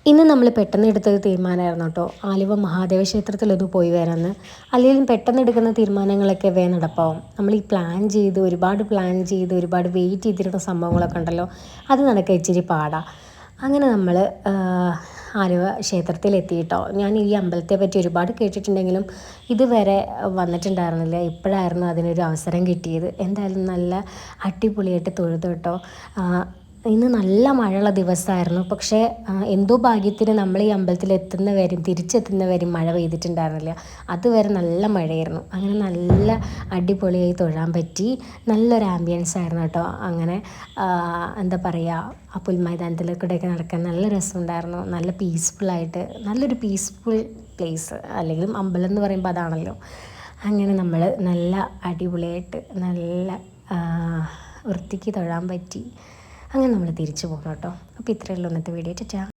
ഇന്ന് നമ്മൾ പെട്ടെന്ന് എടുത്തൊരു തീരുമാനമായിരുന്നു കേട്ടോ, ആലുവ മഹാദേവ ക്ഷേത്രത്തിലൊന്ന് പോയി വരാമെന്ന്. അല്ലെങ്കിലും പെട്ടെന്ന് എടുക്കുന്ന തീരുമാനങ്ങളൊക്കെ നടപ്പാവും. നമ്മൾ ഈ ഒരുപാട് പ്ലാൻ ചെയ്ത് ഒരുപാട് വെയിറ്റ് ചെയ്തിരുന്ന സംഭവങ്ങളൊക്കെ ഉണ്ടല്ലോ, അത് നടക്കുക ഇച്ചിരി പാടാ. അങ്ങനെ നമ്മൾ ആലുവ ക്ഷേത്രത്തിലെത്തി കേട്ടോ. ഞാൻ ഈ അമ്പലത്തെ പറ്റി ഒരുപാട് കേട്ടിട്ടുണ്ടെങ്കിലും ഇതുവരെ വന്നിട്ടുണ്ടായിരുന്നില്ല. ഇപ്പോഴായിരുന്നു അതിനൊരു അവസരം കിട്ടിയത്. എന്തായാലും നല്ല അടിപൊളിയായിട്ട് തൊഴുതു കേട്ടോ. ഇന്ന് നല്ല മഴയുള്ള ദിവസമായിരുന്നു. പക്ഷേ എന്തോ ഭാഗ്യത്തിന് നമ്മൾ ഈ അമ്പലത്തിൽ തിരിച്ചെത്തുന്നവരും മഴ പെയ്തിട്ടുണ്ടായിരുന്നില്ല. അതുവരെ നല്ല മഴയായിരുന്നു. അങ്ങനെ നല്ല അടിപൊളിയായി തൊഴാൻ പറ്റി. നല്ലൊരു ആംബിയൻസ് ആയിരുന്നു കേട്ടോ. അങ്ങനെ എന്താ പറയുക, ആ പുൽമൈതാനത്തിൽ കൂടെയൊക്കെ നടക്കാൻ നല്ല രസമുണ്ടായിരുന്നു. നല്ല പീസ്ഫുള്ളായിട്ട്, നല്ലൊരു പീസ്ഫുൾ പ്ലേസ്. അല്ലെങ്കിലും അമ്പലം എന്ന് പറയുമ്പോൾ അതാണല്ലോ. അങ്ങനെ നമ്മൾ നല്ല അടിപൊളിയായിട്ട് നല്ല വൃത്തിക്ക് തൊഴാൻ പറ്റി. അങ്ങനെ നമ്മൾ തിരിച്ചു പോകണം കേട്ടോ. അപ്പോൾ ഇത്രയേ ഉള്ളൂ ഇന്നത്തെ വീഡിയോ. ടാറ്റാ.